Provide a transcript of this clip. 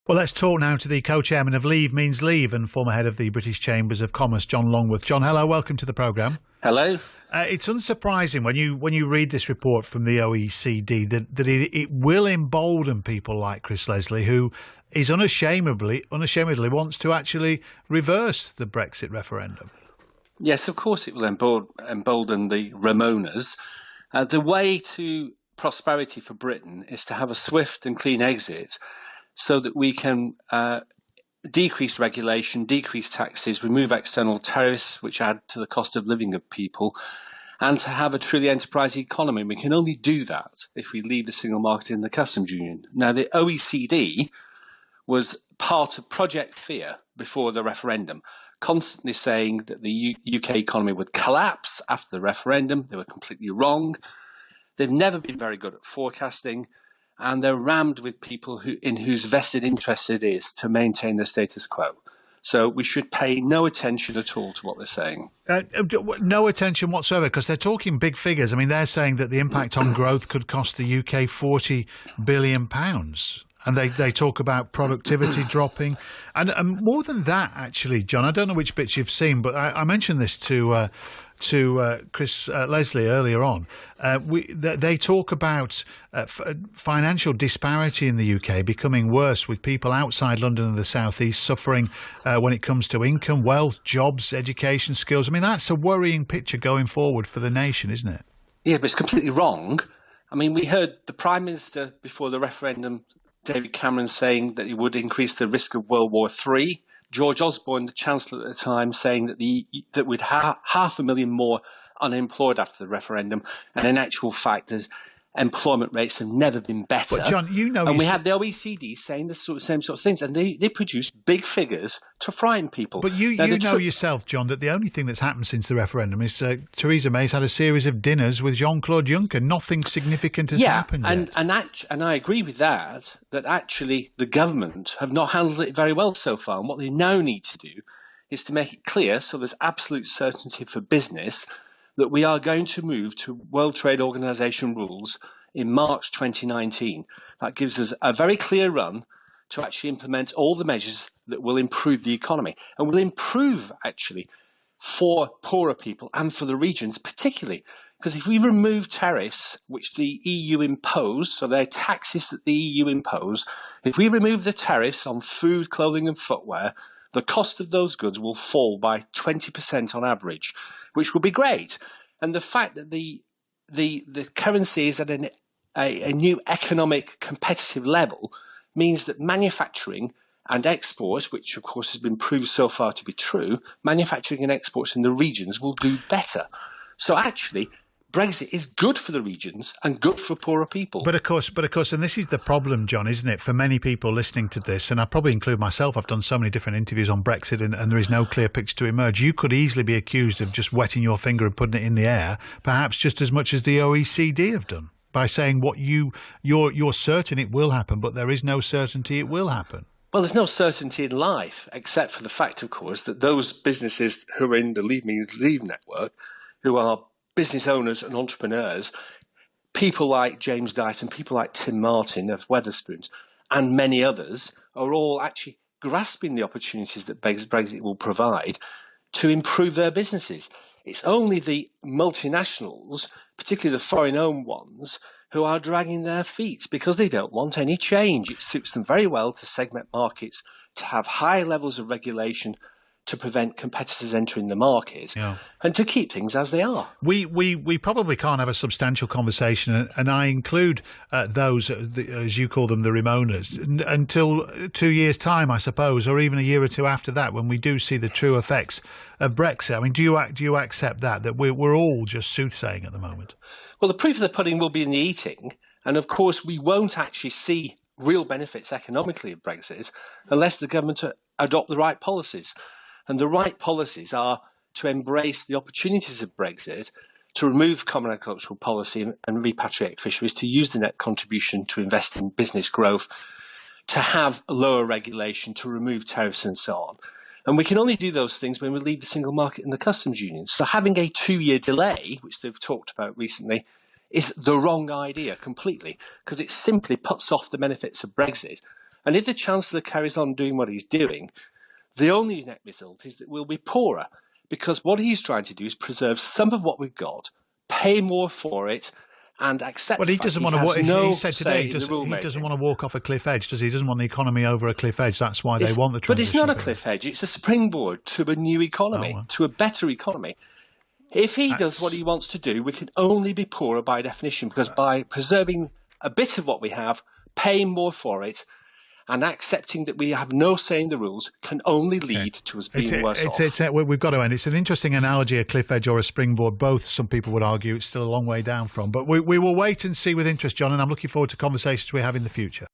Well, let's talk now to the co-chairman of Leave Means Leave and former head of the British Chambers of Commerce, John Longworth. John, hello, welcome to the programme. Hello. It's unsurprising when you read this report from the OECD that it will embolden people like Chris Leslie, who is unashamedly wants to actually reverse the Brexit referendum. Yes, of course it will embolden the Ramonas. The way to prosperity for Britain is to have a swift and clean exit so that we can decrease regulation, decrease taxes, remove external tariffs, which add to the cost of living of people, and to have a truly enterprising economy. We can only do that if we leave the single market in the customs union. Now, the OECD was part of Project Fear before the referendum, constantly saying that the UK economy would collapse after the referendum. They were completely wrong. They've never been very good at forecasting, and they're rammed with people in whose vested interest it is to maintain the status quo. So we should pay no attention at all to what they're saying. No attention whatsoever, because they're talking big figures. I mean, they're saying that the impact on growth could cost the UK £40 billion. And they talk about productivity dropping. And more than that, actually, John, I don't know which bits you've seen, but I mentioned this to Chris Leslie earlier on. They talk about financial disparity in the UK becoming worse, with people outside London and the South East suffering when it comes to income, wealth, jobs, education, skills. I mean, that's a worrying picture going forward for the nation, isn't it? Yeah, but it's completely wrong. I mean, we heard the Prime Minister before the referendum, David Cameron, saying that it would increase the risk of World War III. George Osborne, the Chancellor at the time, saying that we'd have 500,000 more unemployed after the referendum. And in actual fact, the employment rates have never been better. But John, we had the OECD saying the same sort of things, and they produce big figures to frighten people. But you know yourself, John, that the only thing that's happened since the referendum is Theresa May's had a series of dinners with Jean-Claude Juncker. Nothing significant has happened yet. And I agree with that actually the government have not handled it very well so far. And what they now need to do is to make it clear, so there's absolute certainty for business, that we are going to move to World Trade Organization rules in March 2019. That gives us a very clear run to actually implement all the measures that will improve the economy and will improve actually for poorer people and for the regions particularly. Because if we remove tariffs, which the EU impose, so they're taxes that the EU impose, if we remove the tariffs on food, clothing and footwear, the cost of those goods will fall by 20% on average, which will be great. And the fact that the currency is at a new economic competitive level means that manufacturing and exports, which of course has been proved so far to be true, manufacturing and exports in the regions will do better. So actually, Brexit is good for the regions and good for poorer people. But of course, and this is the problem, John, isn't it, for many people listening to this, and I probably include myself. I've done so many different interviews on Brexit and there is no clear picture to emerge. You could easily be accused of just wetting your finger and putting it in the air, perhaps just as much as the OECD have done, by saying what you're certain it will happen, but there is no certainty it will happen. Well, there's no certainty in life, except for the fact, of course, that those businesses who are in the Leave Means Leave network, who are business owners and entrepreneurs, people like James Dyson, people like Tim Martin of Wetherspoons, and many others are all actually grasping the opportunities that Brexit will provide to improve their businesses. It's only the multinationals, particularly the foreign-owned ones, who are dragging their feet because they don't want any change. It suits them very well to segment markets, to have high levels of regulation, to prevent competitors entering the market, and to keep things as they are. We probably can't have a substantial conversation, and I include those, as you call them, the Ramonas, until 2 years' time, I suppose, or even a year or two after that, when we do see the true effects of Brexit. I mean, do you accept that we're all just soothsaying at the moment? Well, the proof of the pudding will be in the eating, and of course we won't actually see real benefits economically of Brexit unless the government adopt the right policies. And the right policies are to embrace the opportunities of Brexit, to remove common agricultural policy and repatriate fisheries, to use the net contribution to invest in business growth, to have lower regulation, to remove tariffs and so on. And we can only do those things when we leave the single market and the customs union. So having a 2-year delay, which they've talked about recently, is the wrong idea completely, because it simply puts off the benefits of Brexit And if the Chancellor carries on doing what he's doing, the only net result is that we'll be poorer, because what he's trying to do is preserve some of what we've got, pay more for it, and accept. Well, he doesn't want to. He said today he doesn't want to walk off a cliff edge, does he? He doesn't want the economy over a cliff edge. That's why they want the transition. But it's not a cliff edge. It's a springboard to a new economy, to a better economy. If he does what he wants to do, we can only be poorer by definition, because by preserving a bit of what we have, paying more for it, and accepting that we have no say in the rules can only lead to us being worse off. We've got to end. It's an interesting analogy, a cliff edge or a springboard. Both, some people would argue, it's still a long way down from. But we will wait and see with interest, John, and I'm looking forward to conversations we have in the future.